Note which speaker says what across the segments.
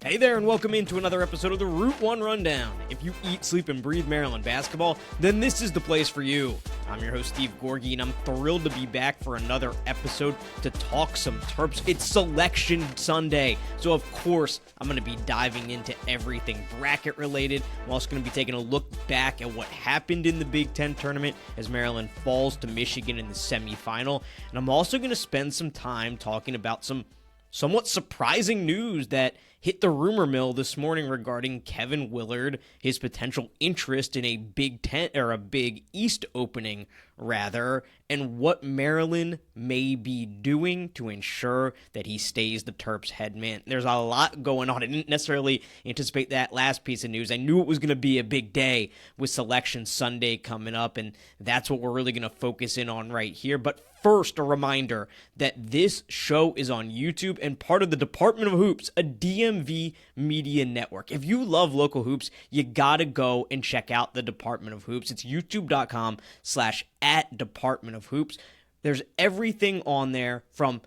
Speaker 1: Hey there, and welcome into another episode of the Route 1 Rundown. If you eat, sleep, and breathe Maryland basketball, then this is the place for you. I'm your host, Steve Gorgie, and I'm thrilled to be back for another episode to talk some Terps. It's Selection Sunday, so of course, I'm going to be diving into everything bracket-related. I'm also going to be taking a look back at what happened in the Big Ten tournament as Maryland falls to Michigan in the semifinal, and I'm also going to spend some time talking about some somewhat surprising news that hit the rumor mill this morning regarding Kevin Willard, his potential interest in a Big Ten or a Big East opening rather, and what Maryland may be doing to ensure that he stays the Terps head man. There's a lot going on. I didn't necessarily anticipate that last piece of news. I knew it was going to be a big day with Selection Sunday coming up, and that's what we're really going to focus in on right here. But first, a reminder that this show is on YouTube and part of the Department of Hoops, a DMV media network. If you love local hoops, you gotta go and check out the Department of Hoops. It's youtube.com/@Department of Hoops. There's everything on there from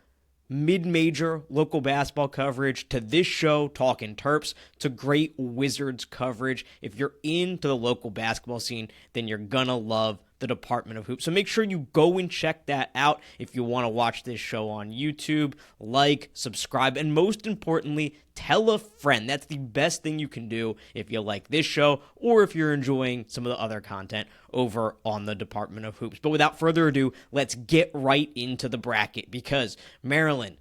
Speaker 1: mid-major local basketball coverage to this show, Talking Terps, to great Wizards coverage. If you're into the local basketball scene, then you're gonna love the Department of Hoops. So make sure you go and check that out if you want to watch this show on YouTube. Like, subscribe, and most importantly, tell a friend. That's the best thing you can do if you like this show or if you're enjoying some of the other content over on the Department of Hoops. But without further ado, let's get right into the bracket because Maryland,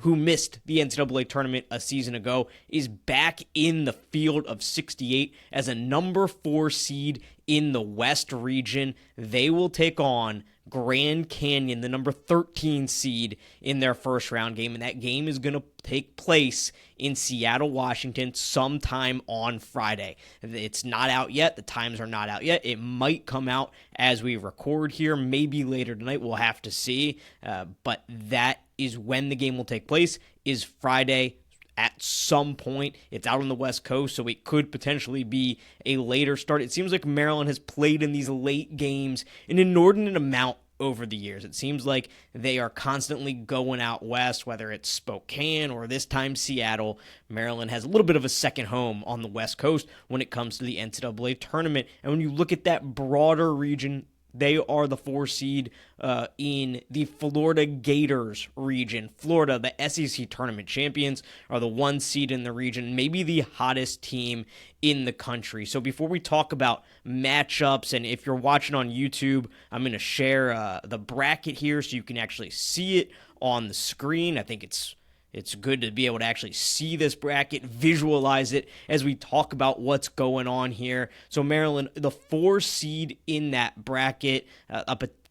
Speaker 1: who missed the NCAA tournament a season ago, is back in the field of 68 as a number 4 seed in the West region. They will take on Grand Canyon, the number 13 seed, in their first round game, and that game is going to take place in Seattle, Washington, sometime on Friday. It's not out yet. The times are not out yet. It might come out as we record here, maybe later tonight. We'll have to see, but that is when the game will take place, is Friday at some point. It's out on the West Coast, so it could potentially be a later start. It seems like Maryland has played in these late games an inordinate amount over the years. It seems like they are constantly going out west, whether it's Spokane or this time Seattle. Maryland has a little bit of a second home on the West Coast when it comes to the NCAA tournament. And when you look at that broader region, they are the 4 seed in the Florida Gators region. Florida, the SEC tournament champions, are the 1 seed in the region, maybe the hottest team in the country. So before we talk about matchups, and if you're watching on YouTube, I'm going to share the bracket here so you can actually see it on the screen. I think it's good to be able to actually see this bracket, visualize it as we talk about what's going on here. So Maryland, the 4 seed in that bracket,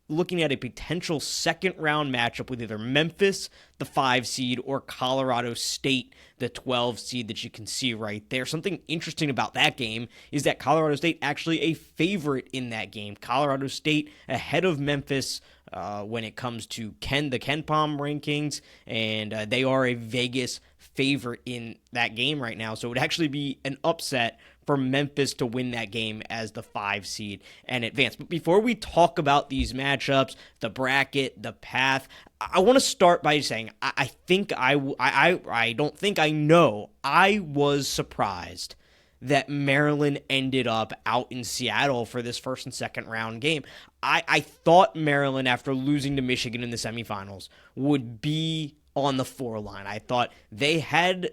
Speaker 1: looking at a potential second-round matchup with either Memphis, the 5 seed, or Colorado State, the 12 seed that you can see right there. Something interesting about that game is that Colorado State actually a favorite in that game. Colorado State ahead of Memphis when it comes to the KenPom rankings, and they are a Vegas favorite in that game right now. So it would actually be an upset for Memphis to win that game as the 5 seed and advance. But before we talk about these matchups, the bracket, the path, I want to start by saying I was surprised that Maryland ended up out in Seattle for this first and second round game. I thought Maryland, after losing to Michigan in the semifinals, would be on the 4 line. I thought they had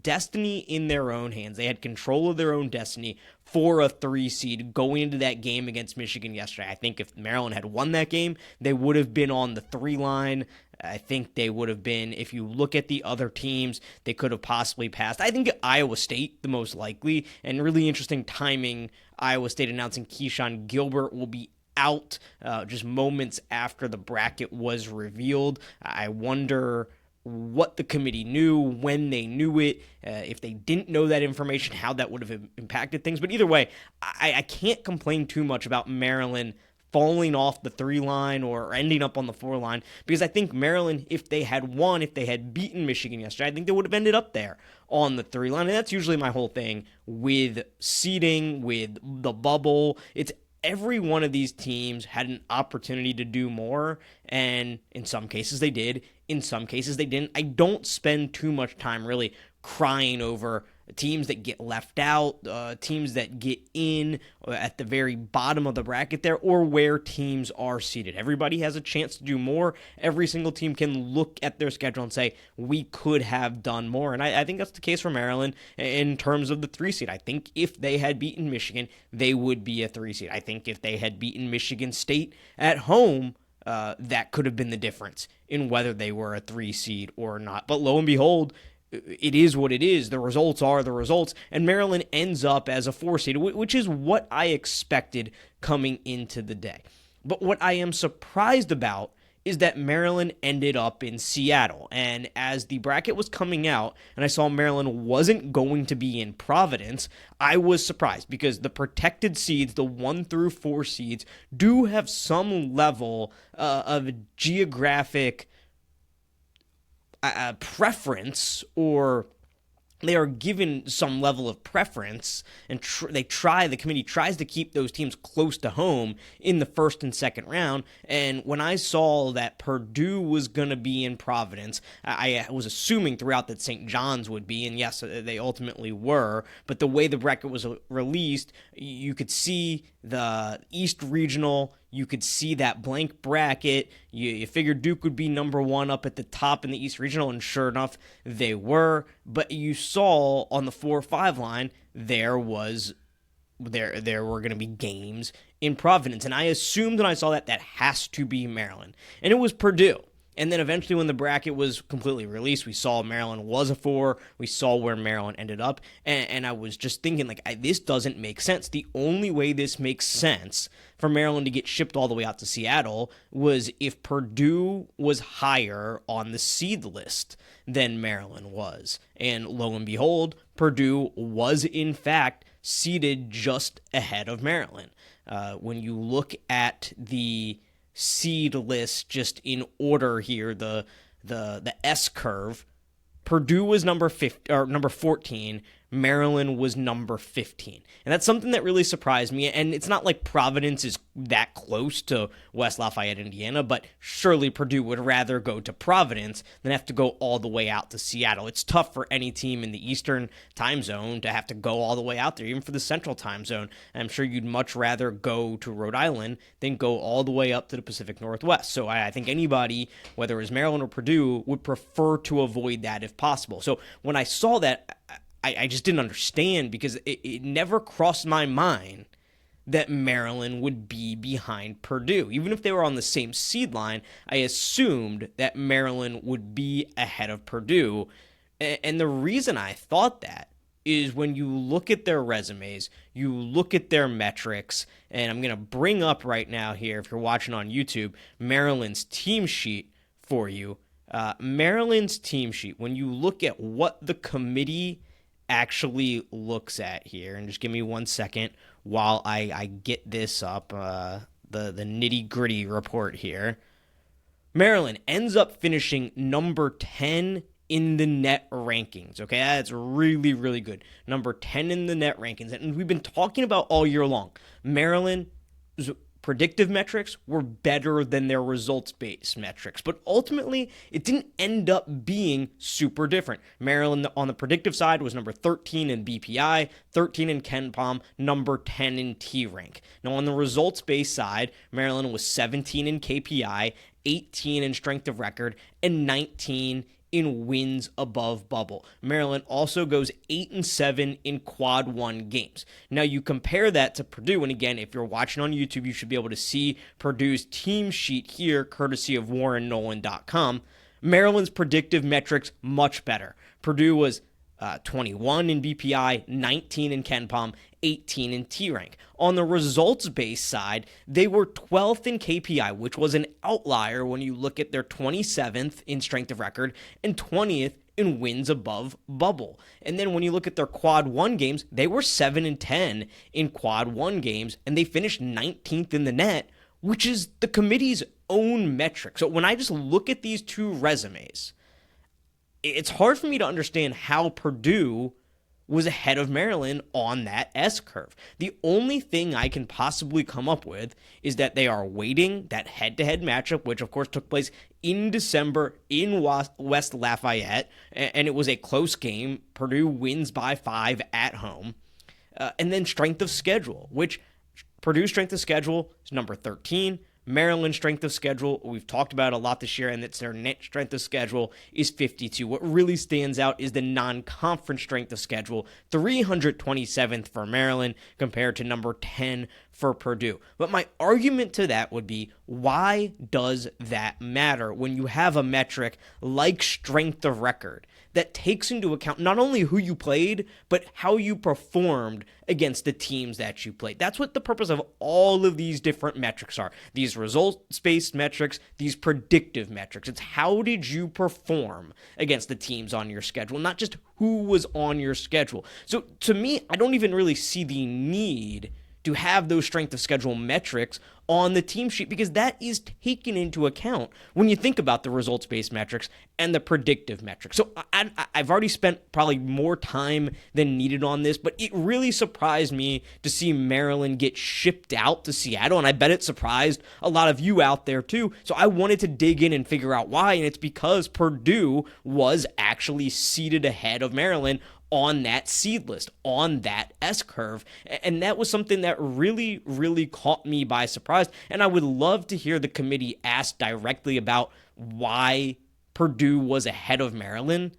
Speaker 1: destiny in their own hands. They had control of their own destiny for a 3 seed going into that game against Michigan yesterday. I think if Maryland had won that game, they would have been on the 3 line. I think they would have been, if you look at the other teams, they could have possibly passed. I think Iowa State, the most likely, and really interesting timing, Iowa State announcing Keyshawn Gilbert will be out just moments after the bracket was revealed. I wonder what the committee knew, when they knew it, if they didn't know that information, how that would have impacted things. But either way, I can't complain too much about Maryland falling off the 3 line or ending up on the 4 line, because I think Maryland, if they had won, if they had beaten Michigan yesterday, I think they would have ended up there on the 3 line. And that's usually my whole thing with seeding, with the bubble. It's every one of these teams had an opportunity to do more, and in some cases they did, in some cases they didn't. I don't spend too much time really crying over teams that get left out, teams that get in at the very bottom of the bracket there, or where teams are seated. Everybody has a chance to do more. Every single team can look at their schedule and say, we could have done more. And I think that's the case for Maryland in terms of the 3 seed. I think if they had beaten Michigan, they would be a 3 seed. I think if they had beaten Michigan State at home, that could have been the difference in whether they were a 3 seed or not. But lo and behold, it is what it is. The results are the results, and Maryland ends up as a 4 seed, which is what I expected coming into the day. But what I am surprised about is that Maryland ended up in Seattle. And as the bracket was coming out and I saw Maryland wasn't going to be in Providence, I was surprised because the protected seeds, the 1 through 4 seeds, do have some level of geographic preference, or they are given some level of preference, and the committee tries to keep those teams close to home in the first and second round. And when I saw that Purdue was going to be in Providence, I was assuming throughout that St. John's would be, and yes, they ultimately were, but the way the bracket was released, you could see the East Regional, you could see that blank bracket. You figured Duke would be number 1 up at the top in the East Regional, and sure enough, they were. But you saw on the 4-5 line, there were going to be games in Providence. And I assumed when I saw that has to be Maryland. And it was Purdue. And then eventually when the bracket was completely released, we saw Maryland was a 4. We saw where Maryland ended up. And I was just thinking, this doesn't make sense. The only way this makes sense for Maryland to get shipped all the way out to Seattle was if Purdue was higher on the seed list than Maryland was. And lo and behold, Purdue was in fact seeded just ahead of Maryland. When you look at the seed list just in order here, the S curve, Purdue was number 14, Maryland was number 15. And that's something that really surprised me. And it's not like Providence is that close to West Lafayette, Indiana, but surely Purdue would rather go to Providence than have to go all the way out to Seattle. It's tough for any team in the Eastern time zone to have to go all the way out there, even for the Central time zone. I'm sure you'd much rather go to Rhode Island than go all the way up to the Pacific Northwest. So I think anybody, whether it was Maryland or Purdue, would prefer to avoid that if possible. So when I saw that, I just didn't understand, because it never crossed my mind that Maryland would be behind Purdue. Even if they were on the same seed line, I assumed that Maryland would be ahead of Purdue. And the reason I thought that is when you look at their resumes, you look at their metrics, and I'm going to bring up right now here, if you're watching on YouTube, Maryland's team sheet for you. Maryland's team sheet, when you look at what the committee actually looks at here, and just give me 1 second while I get this up, the nitty-gritty report here. Maryland ends up finishing number 10 in the net rankings. Okay, that's really, really good. Number 10 in the net rankings. And we've been talking about all year long, Maryland's predictive metrics were better than their results-based metrics, but ultimately it didn't end up being super different. Maryland on the predictive side was number 13 in BPI, 13 in KenPom, number 10 in T-Rank. Now on the results-based side, Maryland was 17 in KPI, 18 in strength of record, and 19 in wins above bubble. Maryland also goes 8-7 in quad 1 games. Now you compare that to Purdue, and again, if you're watching on YouTube, you should be able to see Purdue's team sheet here, courtesy of WarrenNolan.com. Maryland's predictive metrics much better. Purdue was 21 in BPI, 19 in KenPom, 18 in T-Rank. On the results-based side, they were 12th in KPI, which was an outlier when you look at their 27th in strength of record and 20th in wins above bubble. And then when you look at their quad 1 games, they were 7-10 in quad 1 games, and they finished 19th in the net, which is the committee's own metric. So when I just look at these two resumes, it's hard for me to understand how Purdue was ahead of Maryland on that S curve. The only thing I can possibly come up with is that they are waiting that head-to-head matchup, which of course took place in December in West Lafayette, and it was a close game. Purdue wins by 5 at home. And then strength of schedule, which Purdue's strength of schedule is number 13. Maryland's strength of schedule, we've talked about it a lot this year, and it's their net strength of schedule is 52. What really stands out is the non-conference strength of schedule, 327th for Maryland compared to number 10 for Purdue. But my argument to that would be, why does that matter when you have a metric like strength of record that takes into account not only who you played, but how you performed against the teams that you played? That's what the purpose of all of these different metrics are. These results-based metrics, these predictive metrics. It's how did you perform against the teams on your schedule, not just who was on your schedule. So to me, I don't even really see the need to have those strength of schedule metrics on the team sheet, because that is taken into account when you think about the results-based metrics and the predictive metrics. So I've already spent probably more time than needed on this, but it really surprised me to see Maryland get shipped out to Seattle, and I bet it surprised a lot of you out there too. So I wanted to dig in and figure out why, and it's because Purdue was actually seated ahead of Maryland on that seed list, on that S curve. And that was something that really, really caught me by surprise. And I would love to hear the committee ask directly about why Purdue was ahead of Maryland.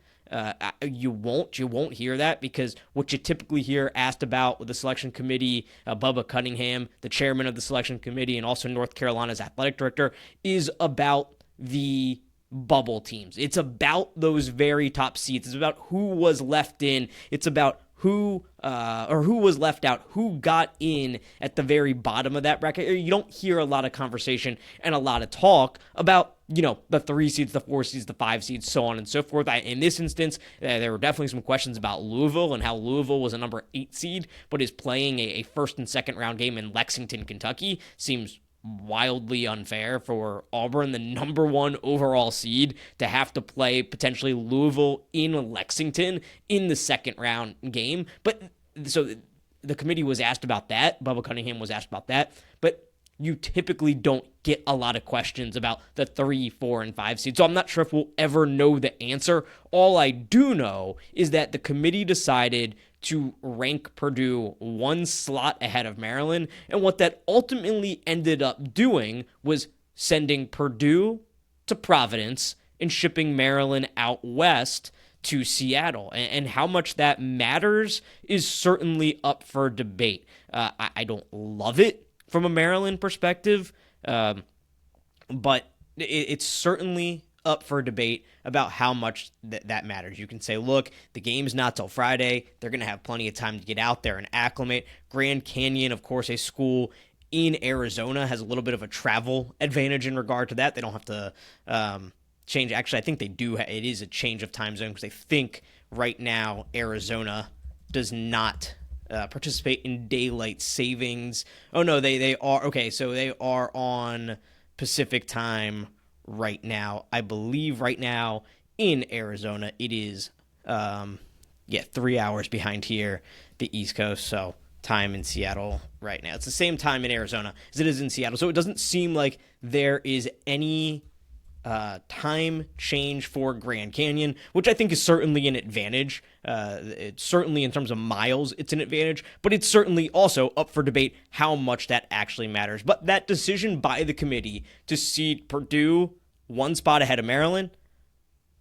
Speaker 1: You won't hear that, because what you typically hear asked about with the selection committee, Bubba Cunningham, the chairman of the selection committee, and also North Carolina's athletic director, is about the bubble teams. It's about those very top seeds. It's about who was left in. It's about who was left out, who got in at the very bottom of that bracket. You don't hear a lot of conversation and a lot of talk about, the 3 seeds, the 4 seeds, the 5 seeds, so on and so forth. In this instance, there were definitely some questions about Louisville and how Louisville was a number 8 seed, but is playing a first and second round game in Lexington, Kentucky. Seems wildly unfair for Auburn, the number 1 overall seed, to have to play potentially Louisville in Lexington in the second round game. But so the committee was asked about that. Bubba Cunningham was asked about that. But you typically don't get a lot of questions about the 3, 4, and 5 seeds. So I'm not sure if we'll ever know the answer. All I do know is that the committee decided to rank Purdue 1 slot ahead of Maryland, and what that ultimately ended up doing was sending Purdue to Providence and shipping Maryland out west to Seattle. And how much that matters is certainly up for debate. I don't love it from a Maryland perspective, but it's certainly up for debate about how much that matters. You can say, look, the game's not till Friday. They're going to have plenty of time to get out there and acclimate. Grand Canyon, of course, a school in Arizona, has a little bit of a travel advantage in regard to that. They don't have to change. Actually, I think they do. It is a change of time zone, because I think right now Arizona does not participate in daylight savings. Oh, no, they are. Okay, so they are on Pacific time right now. I believe right now in Arizona it is 3 hours behind here, the East Coast. So time in Seattle right now, it's the same time in Arizona as it is in Seattle. So it doesn't seem like there is any time change for Grand Canyon, which I think is certainly an advantage. It's certainly, in terms of miles, it's an advantage, but it's certainly also up for debate how much that actually matters. But that decision by the committee to seed Purdue 1 spot ahead of Maryland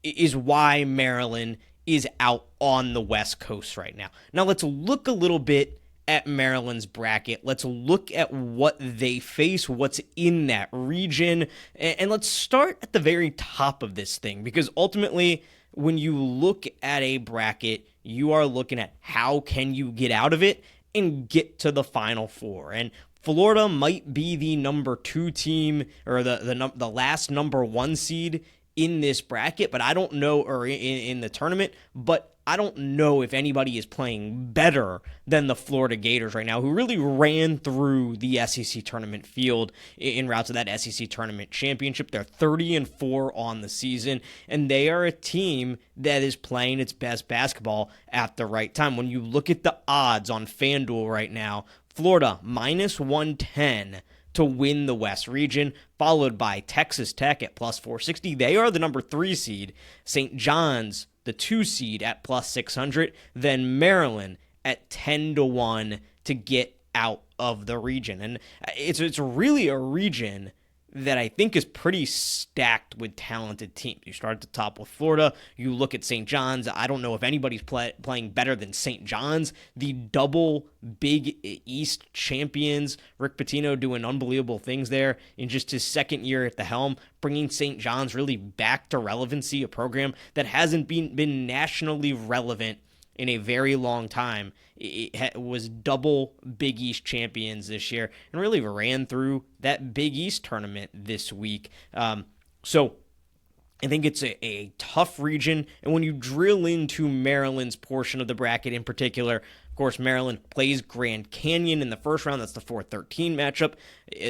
Speaker 1: is why Maryland is out on the West Coast right now. Now let's look a little bit at Maryland's bracket. Let's look at what they face, what's in that region, and let's start at the very top of this thing, because ultimately, when you look at a bracket, you are looking at how can you get out of it and get to the Final Four. And Florida might be the number 2 team, or the last number 1 seed in this bracket, but I don't know, or in the tournament, but I don't know if anybody is playing better than the Florida Gators right now, who really ran through the SEC tournament field in route to that SEC tournament championship. They're 30-4 on the season, and they are a team that is playing its best basketball at the right time. When you look at the odds on FanDuel right now, Florida -110 to win the West region, followed by Texas Tech at +460. They are the number 3 seed. St. John's, the 2 seed at +600. Then Maryland at 10-1 to get out of the region. And it's really a region that I think is pretty stacked with talented teams. You start at the top with Florida. You look at St. John's. I don't know if anybody's playing better than St. John's. The double Big East champions, Rick Pitino doing unbelievable things there in just his second year at the helm, bringing St. John's really back to relevancy, a program that hasn't been nationally relevant in a very long time. It was double Big East champions this year and really ran through that Big East tournament this week. So I think it's a tough region. And when you drill into Maryland's portion of the bracket in particular, of course, Maryland plays Grand Canyon in the first round. That's the 4-13 matchup.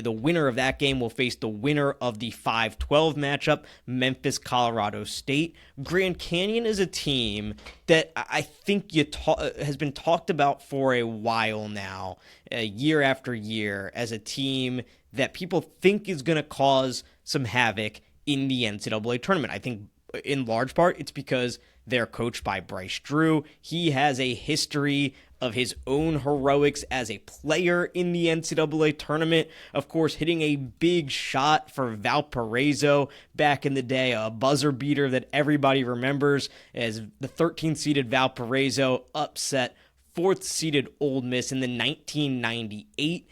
Speaker 1: The winner of that game will face the winner of the 5-12 matchup, Memphis, Colorado State. Grand Canyon is a team that I think has been talked about for a while now, year after year, as a team that people think is going to cause some havoc in the NCAA tournament. I think in large part it's because they're coached by Bryce Drew. He has a history of his own heroics as a player in the NCAA tournament. Of course, hitting a big shot for Valparaiso back in the day, a buzzer beater that everybody remembers, as the 13th-seeded Valparaiso upset 4th-seeded Ole Miss in the 1998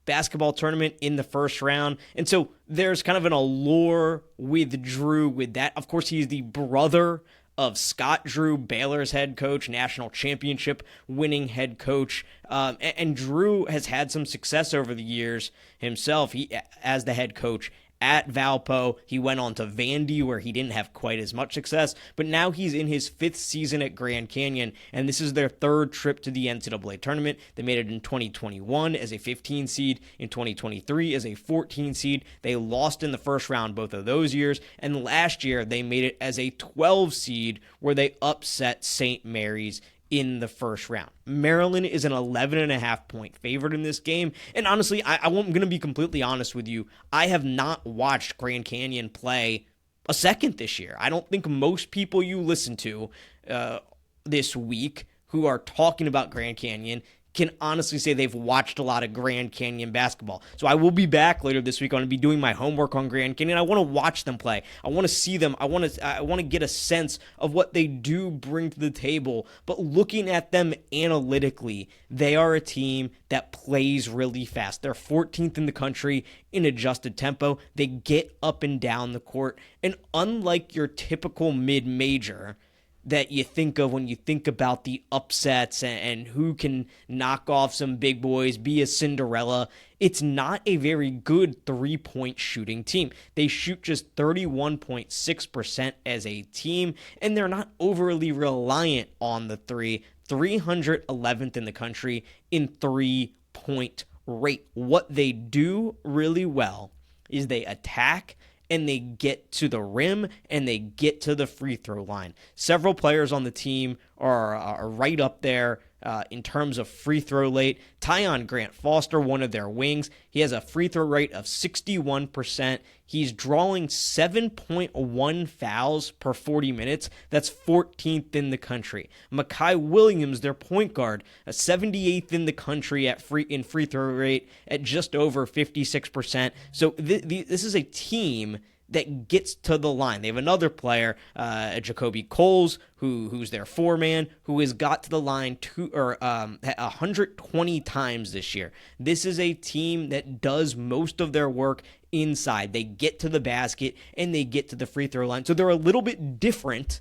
Speaker 1: basketball tournament in the first round. And so there's kind of an allure with Drew with that. Of course, he's the brother of Scott Drew, Baylor's head coach, national championship winning head coach. And Drew has had some success over the years himself. He, as the head coach at Valpo, he went on to Vandy, where he didn't have quite as much success, but now he's in his 5th season at Grand Canyon, and this is their 3rd trip to the NCAA tournament. They made it in 2021 as a 15 seed, in 2023 as a 14 seed. They lost in the first round both of those years, and last year they made it as a 12 seed, where they upset St. Mary's in the first round. Maryland is an 11.5-point favorite in this game. And honestly, I'm going to be completely honest with you. I have not watched Grand Canyon play a second this year. I don't think most people you listen to this week who are talking about Grand Canyon can honestly say they've watched a lot of Grand Canyon basketball. So I will be back later this week. I'm going to be doing my homework on Grand Canyon. I want to watch them play. I want to see them. I want to get a sense of what they do bring to the table. But looking at them analytically, they are a team that plays really fast. They're 14th in the country in adjusted tempo. They get up and down the court. And unlike your typical mid-major that you think of when you think about the upsets and who can knock off some big boys, be a Cinderella, it's not a very good three-point shooting team. They shoot just 31.6% as a team, and they're not overly reliant on the three. 311th in the country in three-point rate. What they do really well is they attack and they get to the rim, and they get to the free throw line. Several players on the team are right up there in terms of free throw rate. Tyon Grant Foster, one of their wings, he has a free throw rate of 61%. He's drawing 7.1 fouls per 40 minutes. That's 14th in the country. Makai Williams, their point guard, 78th in the country in free throw rate at just over 56%. So this is a team that gets to the line. They have another player, Jacoby Coles, who's their four-man, who has got to the line 120 times this year. This is a team that does most of their work inside. They get to the basket, and they get to the free throw line. So they're a little bit different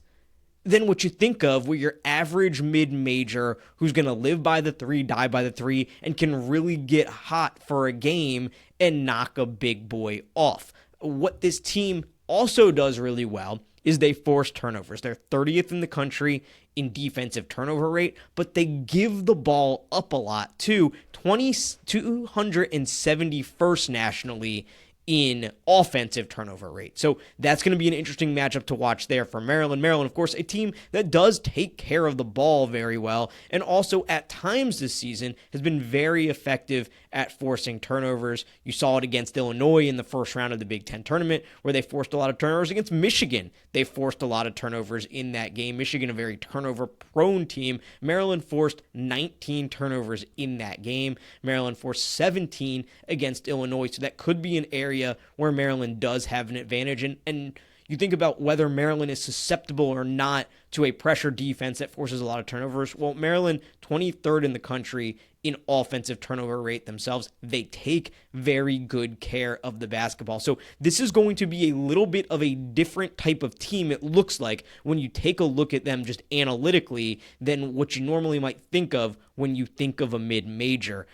Speaker 1: than what you think of with your average mid-major who's going to live by the three, die by the three, and can really get hot for a game and knock a big boy off. What this team also does really well is they force turnovers. They're 30th in the country in defensive turnover rate, but they give the ball up a lot too. 271st nationally in offensive turnover rate. So that's going to be an interesting matchup to watch there for Maryland. Maryland, of course, a team that does take care of the ball very well, and also at times this season has been very effective at forcing turnovers. You saw it against Illinois in the first round of the Big Ten tournament, where they forced a lot of turnovers. Against Michigan, they forced a lot of turnovers in that game. Michigan, a very turnover-prone team. Maryland forced 19 turnovers in that game. Maryland forced 17 against Illinois, so that could be an area where Maryland does have an advantage. And you think about whether Maryland is susceptible or not to a pressure defense that forces a lot of turnovers. Well, Maryland, 23rd in the country in offensive turnover rate themselves. They take very good care of the basketball. So this is going to be a little bit of a different type of team, it looks like, when you take a look at them just analytically than what you normally might think of when you think of a mid-major.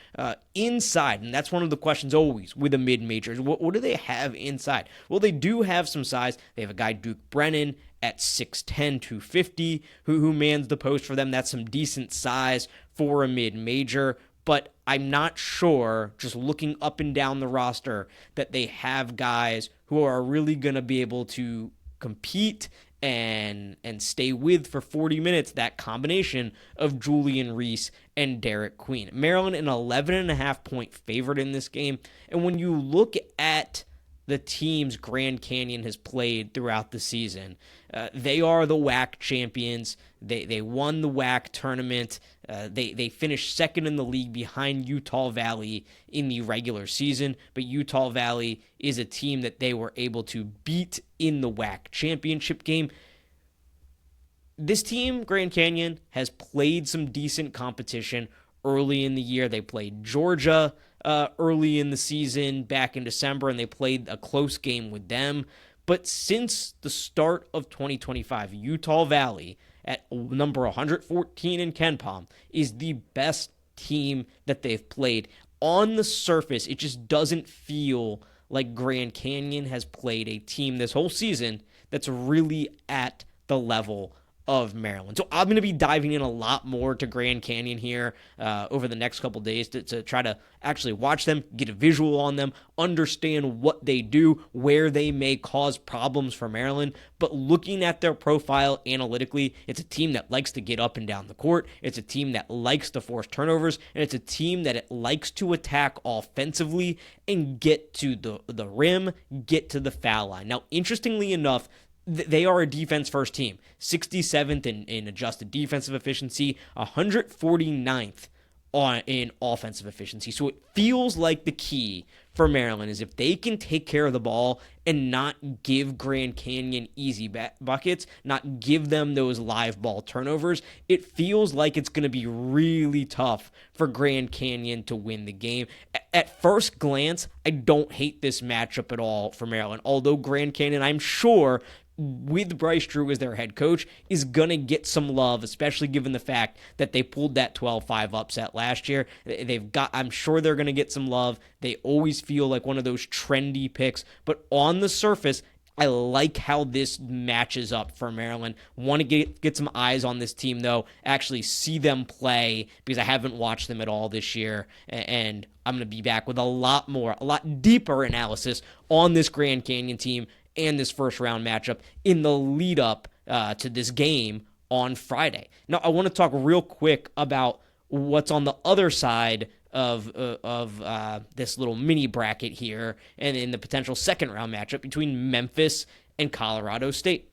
Speaker 1: Inside, and that's one of the questions always with a mid-major, what do they have inside? Well, they do have some size. They have a guy, Duke Brennan, at 6'10", 250, who mans the post for them. That's some decent size for a mid-major, but I'm not sure, just looking up and down the roster, that they have guys who are really going to be able to compete and stay with for 40 minutes, that combination of Julian Reese and Derek Queen. Maryland, an 11.5-point favorite in this game, and when you look at the teams Grand Canyon has played throughout the season, they are the WAC champions. They won the WAC tournament. They finished second in the league behind Utah Valley in the regular season, but Utah Valley is a team that they were able to beat in the WAC championship game. This team, Grand Canyon, has played some decent competition early in the year. They played Georgia early in the season back in December, and they played a close game with them. But since the start of 2025, Utah Valley, at number 114 in KenPom, is the best team that they've played. On the surface, it just doesn't feel like Grand Canyon has played a team this whole season that's really at the level of Maryland. So I'm going to be diving in a lot more to Grand Canyon here over the next couple days to try to actually watch them, get a visual on them, understand what they do, where they may cause problems for Maryland. But looking at their profile analytically, it's a team that likes to get up and down the court. It's a team that likes to force turnovers, and it's a team that it likes to attack offensively and get to the rim, get to the foul line. Now, interestingly enough, they are a defense-first team, 67th in adjusted defensive efficiency, 149th in offensive efficiency. So it feels like the key for Maryland is if they can take care of the ball and not give Grand Canyon easy buckets, not give them those live ball turnovers, it feels like it's going to be really tough for Grand Canyon to win the game. At first glance, I don't hate this matchup at all for Maryland, although Grand Canyon, I'm sure, with Bryce Drew as their head coach, is going to get some love, especially given the fact that they pulled that 12-5 upset last year. I'm sure they're going to get some love. They always feel like one of those trendy picks, but on the surface, I like how this matches up for Maryland. Want to get some eyes on this team, though, actually see them play, because I haven't watched them at all this year, and I'm going to be back with a lot deeper analysis on this Grand Canyon team and this first-round matchup in the lead-up to this game on Friday. Now, I want to talk real quick about what's on the other side of this little mini bracket here, and in the potential second-round matchup between Memphis and Colorado State.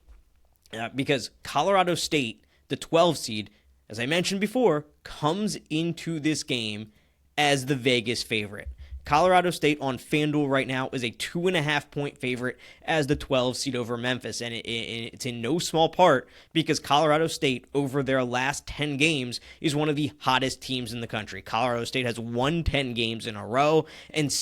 Speaker 1: Because Colorado State, the 12 seed, as I mentioned before, comes into this game as the Vegas favorite. Colorado State on FanDuel right now is a 2.5-point favorite as the 12 seed over Memphis, and it's in no small part because Colorado State, over their last 10 games, is one of the hottest teams in the country. Colorado State has won 10 games in a row, and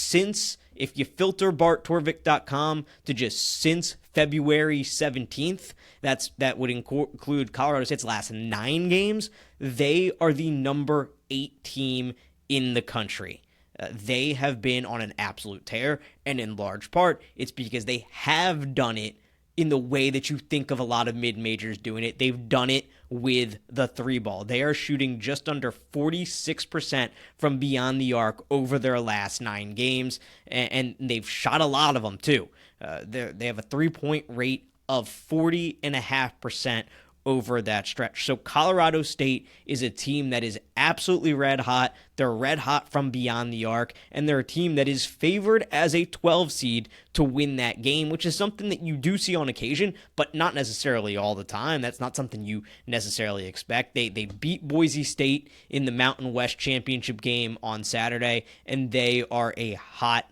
Speaker 1: if you filter BartTorvik.com to just since February 17th, that would include Colorado State's last 9 games, they are the number 8 team in the country. They have been on an absolute tear, and in large part, it's because they have done it in the way that you think of a lot of mid-majors doing it. They've done it with the three ball. They are shooting just under 46% from beyond the arc over their last 9 games, and they've shot a lot of them too. They have a three-point rate of 40.5% over that stretch. So Colorado State is a team that is absolutely red hot. They're red hot from beyond the arc, and they're a team that is favored as a 12 seed to win that game, which is something that you do see on occasion, but not necessarily all the time. That's not something you necessarily expect. They beat Boise State in the Mountain West Championship game on Saturday, and they are a hot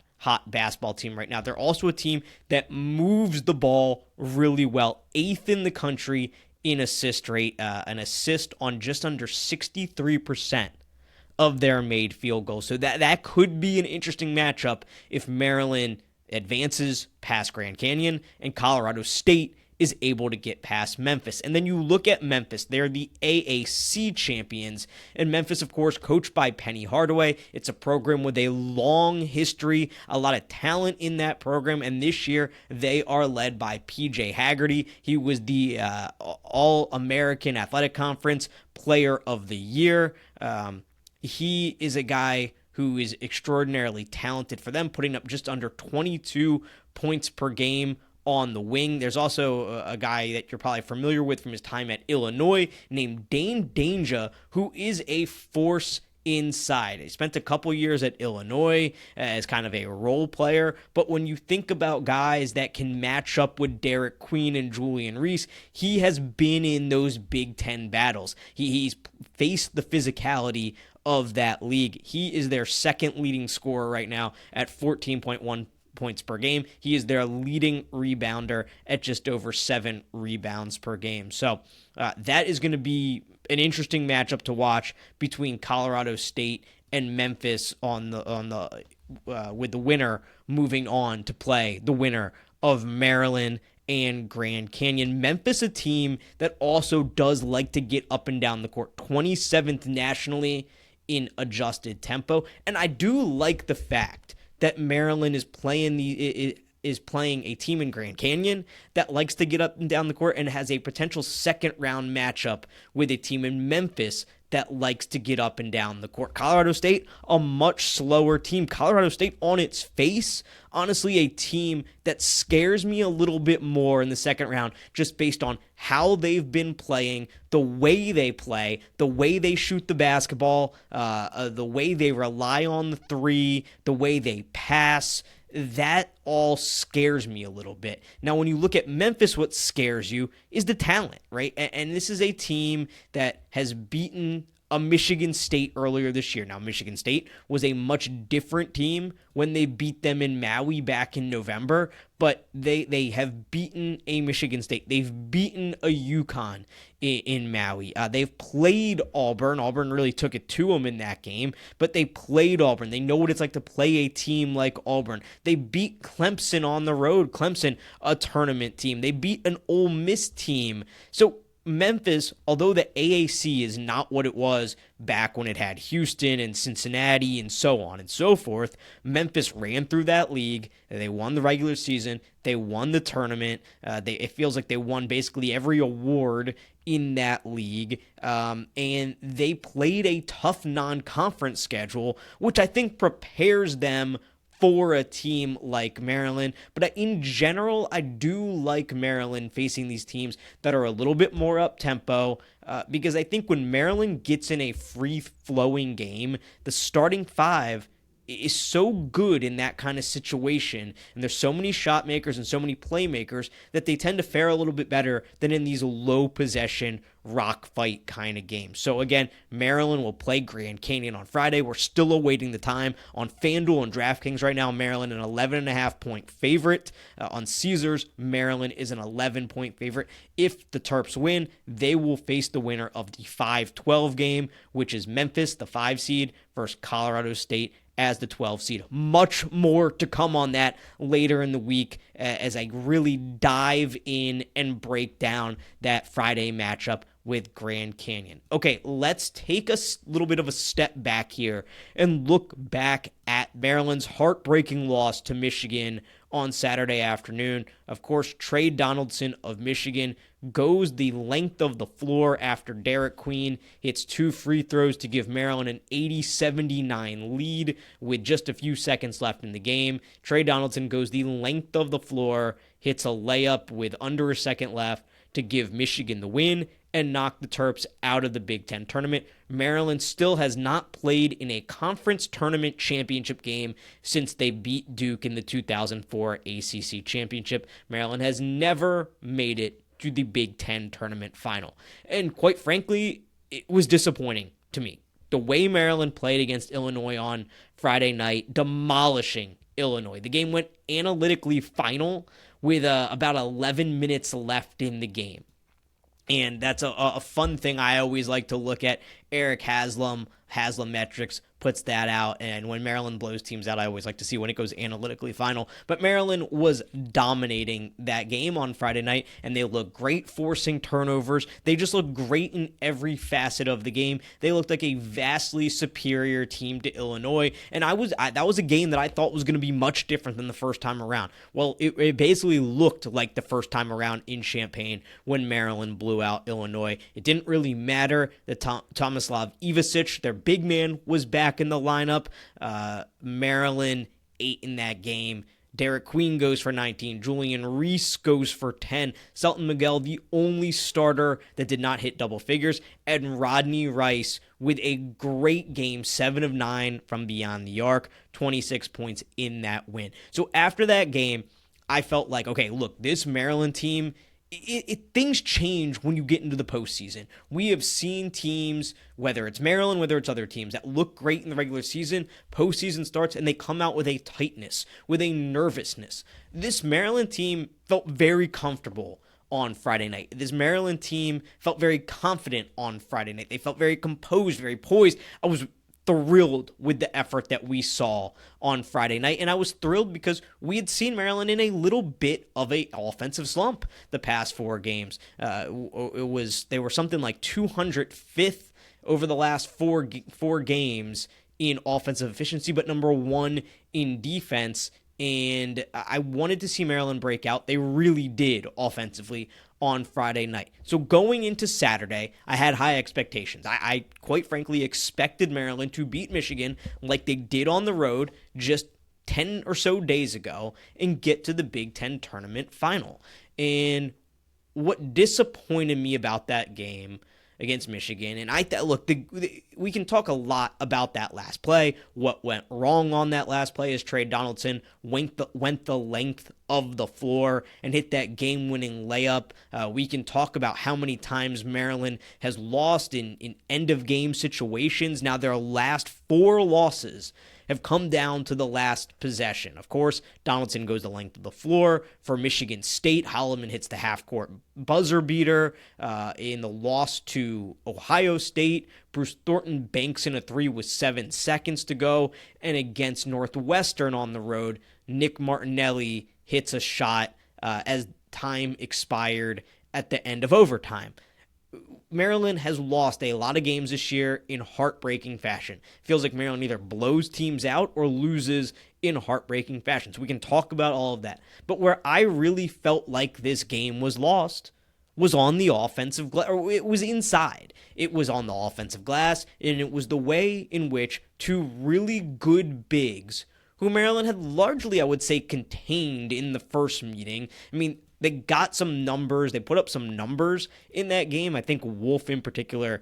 Speaker 1: basketball team right now. They're also a team that moves the ball really well. 8th in the country in assist rate, an assist on just under 63% of their made field goals. So that could be an interesting matchup if Maryland advances past Grand Canyon and Colorado State is able to get past Memphis. And then you look at Memphis. They're the AAC champions. And Memphis, of course, coached by Penny Hardaway. It's a program with a long history, a lot of talent in that program. And this year, they are led by PJ Haggerty. He was the All-American Athletic Conference Player of the Year. He is a guy who is extraordinarily talented for them, putting up just under 22 points per game on the wing. There's also a guy that you're probably familiar with from his time at Illinois named Dane Danger, who is a force inside. He spent a couple years at Illinois as kind of a role player, but when you think about guys that can match up with Derek Queen and Julian Reese, he has been in those Big Ten battles. He's faced the physicality of that league. He is their second leading scorer right now at 14.1 points per game. He is their leading rebounder at just over 7 rebounds per game. So that is going to be an interesting matchup to watch between Colorado State and Memphis with the winner moving on to play the winner of Maryland and Grand Canyon. Memphis, a team that also does like to get up and down the court, 27th nationally in adjusted tempo, and I do like the fact that Maryland is playing a team in Grand Canyon that likes to get up and down the court and has a potential second round matchup with a team in Memphis that likes to get up and down the court. Colorado State, a much slower team. Colorado State on its face, honestly, a team that scares me a little bit more in the second round just based on how they've been playing, the way they play, the way they shoot the basketball, the way they rely on the three, the way they pass. That all scares me a little bit. Now, when you look at Memphis, what scares you is the talent, right? And this is a team that has beaten a Michigan State earlier this year. Now, Michigan State was a much different team when they beat them in Maui back in November, but they have beaten a Michigan State. They've beaten a UConn in Maui. They've played Auburn. Auburn really took it to them in that game, but they played Auburn. They know what it's like to play a team like Auburn. They beat Clemson on the road. Clemson, a tournament team. They beat an Ole Miss team. So Memphis, although the AAC is not what it was back when it had Houston and Cincinnati and so on and so forth, Memphis ran through that league. They won the regular season. They won the tournament. It feels like they won basically every award in that league. And they played a tough non-conference schedule, which I think prepares them for a team like Maryland. But in general, I do like Maryland facing these teams that are a little bit more up-tempo, because I think when Maryland gets in a free-flowing game, the starting five is so good in that kind of situation, and there's so many shot makers and so many playmakers that they tend to fare a little bit better than in these low possession rock fight kind of games. So again, Maryland will play Grand Canyon on Friday. We're still awaiting the time on FanDuel and DraftKings right now. Maryland an 11.5 point favorite. On Caesars, Maryland is an 11-point favorite. If the Terps win, they will face the winner of the 5-12 game, which is Memphis, the 5 seed, versus Colorado State as the 12 seed. Much more to come on that later in the week as I really dive in and break down that Friday matchup with Grand Canyon. Okay, let's take a little bit of a step back here and look back at Maryland's heartbreaking loss to Michigan on Saturday afternoon. Of course, Trey Donaldson of Michigan goes the length of the floor after Derek Queen hits 2 free throws to give Maryland an 80-79 lead with just a few seconds left in the game. Trey Donaldson goes the length of the floor, hits a layup with under a second left to give Michigan the win and knock the Terps out of the Big Ten tournament. Maryland still has not played in a conference tournament championship game since they beat Duke in the 2004 ACC championship. Maryland has never made it to the Big Ten tournament final. And quite frankly, it was disappointing to me. The way Maryland played against Illinois on Friday night, demolishing Illinois. The game went analytically final with about 11 minutes left in the game. And that's a fun thing I always like to look at. Eric Haslam Metrics puts that out, and when Maryland blows teams out, I always like to see when it goes analytically final. But Maryland was dominating that game on Friday night, and they looked great forcing turnovers. They just looked great in every facet of the game. They looked like a vastly superior team to Illinois, and that was a game that I thought was going to be much different than the first time around. Well, it basically looked like the first time around in Champaign when Maryland blew out Illinois. It didn't really matter that Tomislav Ivasic, their big man, was back in the lineup. Maryland ate in that game. Derek Queen goes for 19. Julian Reese goes for 10. Selton Miguel, the only starter that did not hit double figures. And Rodney Rice with a great game, 7 of 9 from beyond the arc, 26 points in that win. So after that game, I felt like, okay, look, this Maryland team, things change when you get into the postseason. We have seen teams, whether it's Maryland, whether it's other teams, that look great in the regular season, postseason starts, and they come out with a tightness, with a nervousness. This Maryland team felt very comfortable on Friday night. This Maryland team felt very confident on Friday night. They felt very composed, very poised. I was thrilled with the effort that we saw on Friday night, and I was thrilled because we had seen Maryland in a little bit of a offensive slump the past 4 games. They were something like 205th over the last four games in offensive efficiency, but number 1 in defense. And I wanted to see Maryland break out. They really did offensively on Friday night. So going into Saturday, I had high expectations. I quite frankly expected Maryland to beat Michigan like they did on the road just 10 or so days ago and get to the Big Ten tournament final. And what disappointed me about that game against Michigan, and we can talk a lot about that last play. What went wrong on that last play is Trey Donaldson went the length of the floor and hit that game-winning layup. We can talk about how many times Maryland has lost in end-of-game situations. Now, their last 4 losses have come down to the last possession. Of course, Donaldson goes the length of the floor. For Michigan State, Holloman hits the half-court buzzer beater. In the loss to Ohio State, Bruce Thornton banks in a 3 with 7 seconds to go. And against Northwestern on the road, Nick Martinelli hits a shot as time expired at the end of overtime. Maryland has lost a lot of games this year in heartbreaking fashion. Feels like Maryland either blows teams out or loses in heartbreaking fashion. So we can talk about all of that. But where I really felt like this game was lost was on the offensive glass, or it was inside. It was on the offensive glass, and it was the way in which 2 really good bigs, who Maryland had largely, I would say, contained in the first meeting. I mean, they got some numbers. They put up some numbers in that game. I think Wolf in particular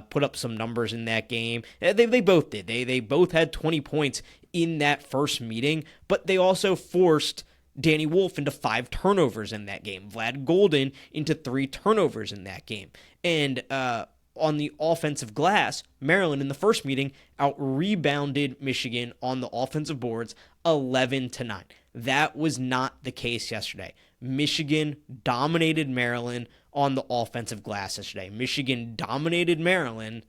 Speaker 1: put up some numbers in that game. They both did. They both had 20 points in that first meeting, but they also forced Danny Wolf into 5 turnovers in that game. Vlad Golden into 3 turnovers in that game. And on the offensive glass, Maryland in the first meeting out-rebounded Michigan on the offensive boards 11-9. That was not the case yesterday. Michigan dominated Maryland on the offensive glass yesterday. Michigan dominated Maryland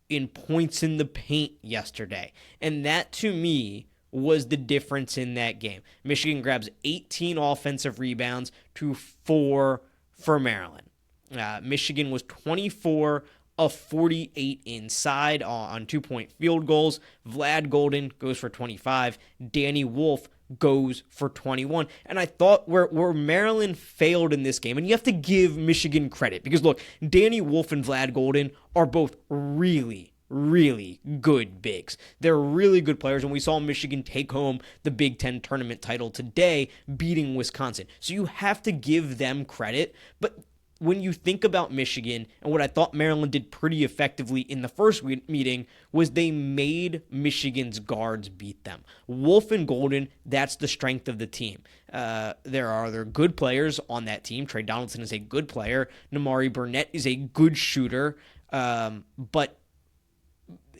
Speaker 1: in points in the paint yesterday. And that, to me, was the difference in that game. Michigan grabs 18 offensive rebounds to 4 for Maryland. Michigan was 24 of 48 inside on 2-point field goals. Vlad Golden goes for 25. Danny Wolf goes for 21. And I thought where Maryland failed in this game, and you have to give Michigan credit, because look, Danny Wolf and Vlad Golden are both really, really good bigs. They're really good players, and we saw Michigan take home the Big Ten tournament title today, beating Wisconsin. So you have to give them credit, but when you think about Michigan, and what I thought Maryland did pretty effectively in the first meeting was they made Michigan's guards beat them. Wolf and Golden, that's the strength of the team. There are other good players on that team. Trey Donaldson is a good player. Namari Burnett is a good shooter. But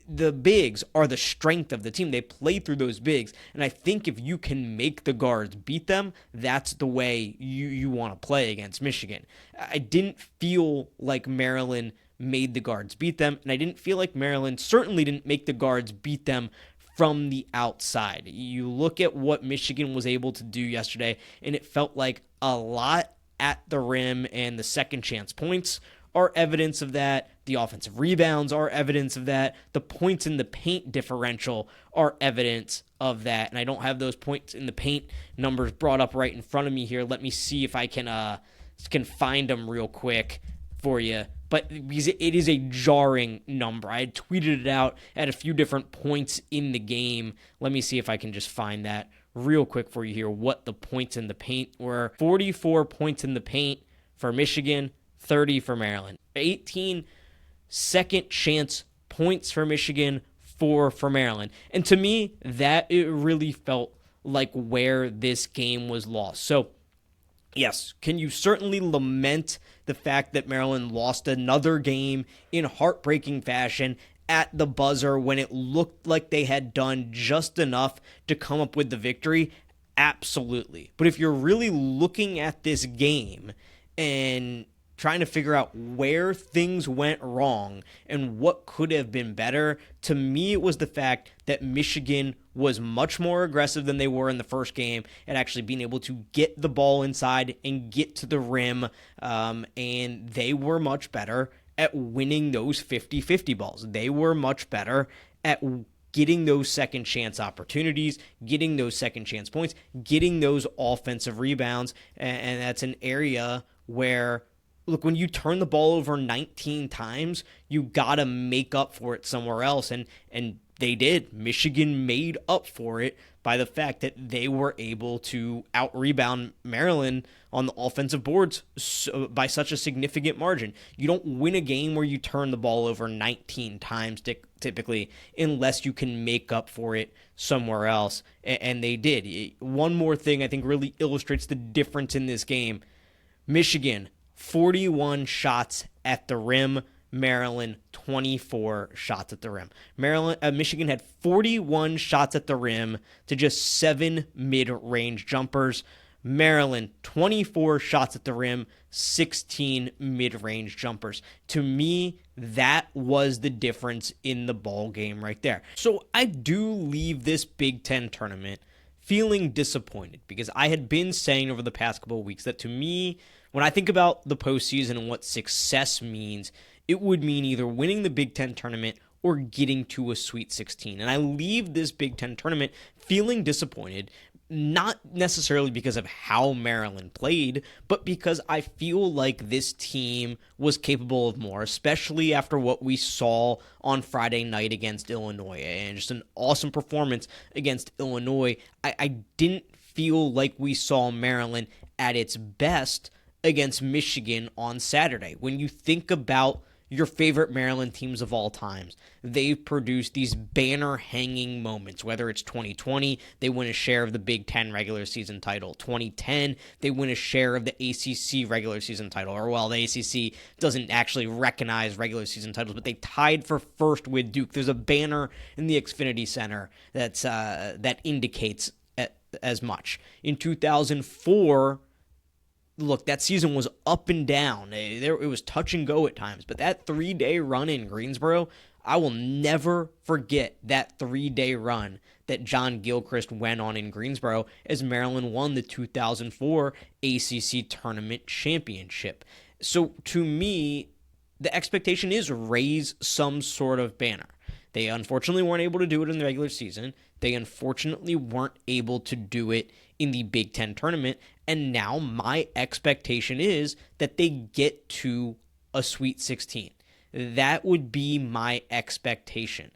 Speaker 1: the bigs are the strength of the team. They play through those bigs. And I think if you can make the guards beat them, that's the way you want to play against Michigan. I didn't feel like Maryland made the guards beat them. And I didn't feel like Maryland certainly didn't make the guards beat them from the outside. You look at what Michigan was able to do yesterday, and it felt like a lot at the rim, and the second chance points are evidence of that. The offensive rebounds are evidence of that. The points in the paint differential are evidence of that. And I don't have those points in the paint numbers brought up right in front of me here. Let me see if I can find them real quick for you. But because it is a jarring number. I had tweeted it out at a few different points in the game. Let me see if I can just find that real quick for you here, what the points in the paint were. 44 points in the paint for Michigan, 30 for Maryland. 18 second chance points for Michigan, 4 for Maryland. And to me, that it really felt like where this game was lost. So, yes, can you certainly lament the fact that Maryland lost another game in heartbreaking fashion at the buzzer when it looked like they had done just enough to come up with the victory? Absolutely. But if you're really looking at this game and trying to figure out where things went wrong and what could have been better, to me it was the fact that Michigan was much more aggressive than they were in the first game at actually being able to get the ball inside and get to the rim, and they were much better at winning those 50-50 balls. They were much better at getting those second chance opportunities, getting those second chance points, getting those offensive rebounds, and that's an area where, look, when you turn the ball over 19 times, you got to make up for it somewhere else. And they did. Michigan made up for it by the fact that they were able to out-rebound Maryland on the offensive boards by such a significant margin. You don't win a game where you turn the ball over 19 times typically unless you can make up for it somewhere else. And they did. One more thing I think really illustrates the difference in this game. Michigan, 41 shots at the rim. Maryland, 24 shots at the rim. Michigan had 41 shots at the rim to just 7 mid-range jumpers. Maryland, 24 shots at the rim, 16 mid-range jumpers. To me, that was the difference in the ball game right there. So I do leave this Big Ten tournament feeling disappointed, because I had been saying over the past couple of weeks that, to me, when I think about the postseason and what success means, it would mean either winning the Big Ten tournament or getting to a Sweet 16. And I leave this Big Ten tournament feeling disappointed, not necessarily because of how Maryland played, but because I feel like this team was capable of more, especially after what we saw on Friday night against Illinois, and just an awesome performance against Illinois. I didn't feel like we saw Maryland at its best against Michigan on Saturday. When you think about your favorite Maryland teams of all times, they've produced these banner-hanging moments, whether it's 2020, they win a share of the Big Ten regular season title. 2010, they win a share of the ACC regular season title. Or, well, the ACC doesn't actually recognize regular season titles, but they tied for first with Duke. There's a banner in the Xfinity Center that indicates as much. In 2004, look, that season was up and down. It was touch and go at times. But that 3-day run in Greensboro, I will never forget that 3-day run that John Gilchrist went on in Greensboro as Maryland won the 2004 ACC Tournament Championship. So to me, the expectation is raise some sort of banner. They unfortunately weren't able to do it in the regular season. They unfortunately weren't able to do it in the Big Ten tournament. And now my expectation is that they get to a Sweet 16. That would be my expectation.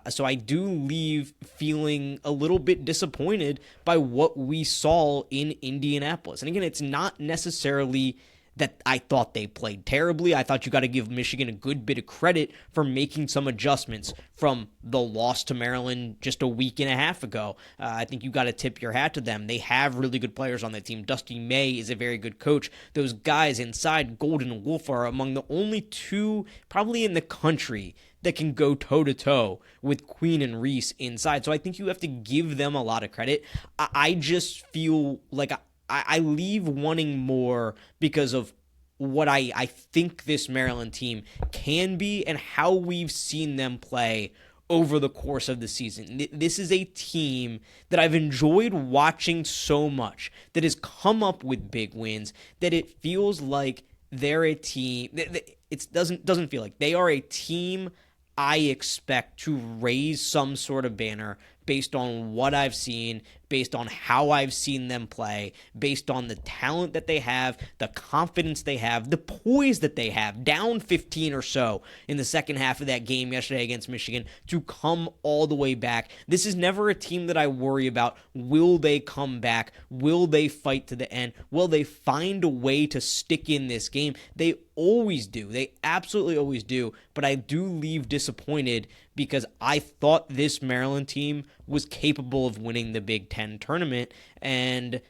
Speaker 1: So I do leave feeling a little bit disappointed by what we saw in Indianapolis. And again, it's not necessarily that I thought they played terribly. I thought you got to give Michigan a good bit of credit for making some adjustments from the loss to Maryland just a week and a half ago. I think you got to tip your hat to them. They have really good players on that team. Dusty May is a very good coach. Those guys inside Golden Wolf are among the only two probably in the country that can go toe-to-toe with Queen and Reese inside. So I think you have to give them a lot of credit. I just feel like I leave wanting more because of what I think this Maryland team can be and how we've seen them play over the course of the season. This is a team that I've enjoyed watching so much, that has come up with big wins, that it feels like they're a team. It doesn't feel like they are a team I expect to raise some sort of banner based on what I've seen, based on how I've seen them play, based on the talent that they have, the confidence they have, the poise that they have, down 15 or so in the second half of that game yesterday against Michigan, to come all the way back. This is never a team that I worry about. Will they come back? Will they fight to the end? Will they find a way to stick in this game? They always do. They absolutely always do. But I do leave disappointed because I thought this Maryland team was capable of winning the Big Ten tournament, and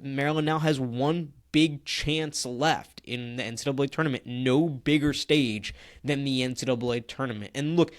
Speaker 1: Maryland now has one big chance left in the NCAA tournament. No bigger stage than the NCAA tournament. And look,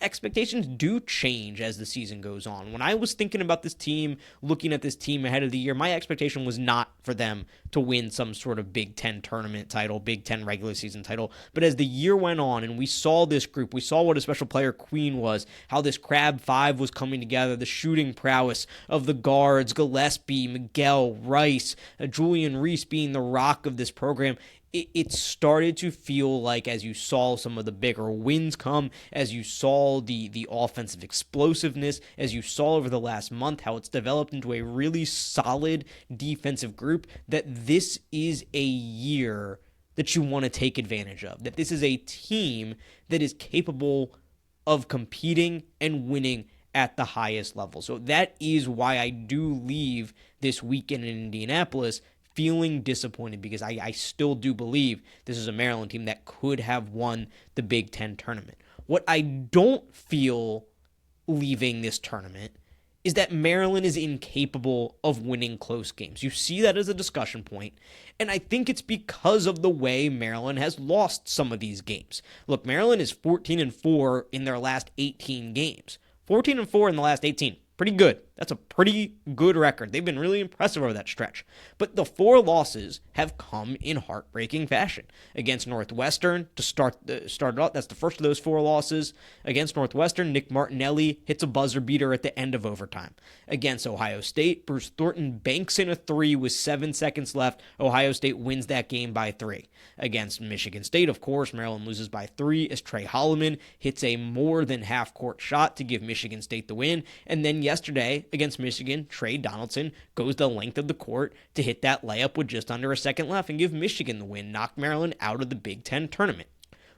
Speaker 1: expectations do change as the season goes on. When I was thinking about this team, looking at this team ahead of the year, my expectation was not for them to win some sort of Big Ten tournament title, Big Ten regular season title. But as the year went on and we saw this group, we saw what a special player Queen was, how this Crab Five was coming together, the shooting prowess of the guards, Gillespie, Miguel, Rice, Julian Reese being the rock of this program. It started to feel like, as you saw some of the bigger wins come, as you saw the offensive explosiveness, as you saw over the last month how it's developed into a really solid defensive group, that this is a year that you want to take advantage of, that this is a team that is capable of competing and winning at the highest level. So that is why I do leave this weekend in Indianapolis feeling disappointed, because I still do believe this is a Maryland team that could have won the Big Ten tournament. What I don't feel leaving this tournament is that Maryland is incapable of winning close games. You see that as a discussion point, and I think it's because of the way Maryland has lost some of these games. Look, Maryland is 14-4 in their last 18 games. 14-4 in the last 18. Pretty good. That's a pretty good record. They've been really impressive over that stretch. But the 4 losses have come in heartbreaking fashion. Against Northwestern to start it off, that's the first of those 4 losses. Against Northwestern, Nick Martinelli hits a buzzer beater at the end of overtime. Against Ohio State, Bruce Thornton banks in a 3 with 7 seconds left. Ohio State wins that game by 3. Against Michigan State, of course, Maryland loses by 3 as Trey Holloman hits a more than half-court shot to give Michigan State the win. And then yesterday, against Michigan, Trey Donaldson goes the length of the court to hit that layup with just under a second left and give Michigan the win, knock Maryland out of the Big Ten tournament.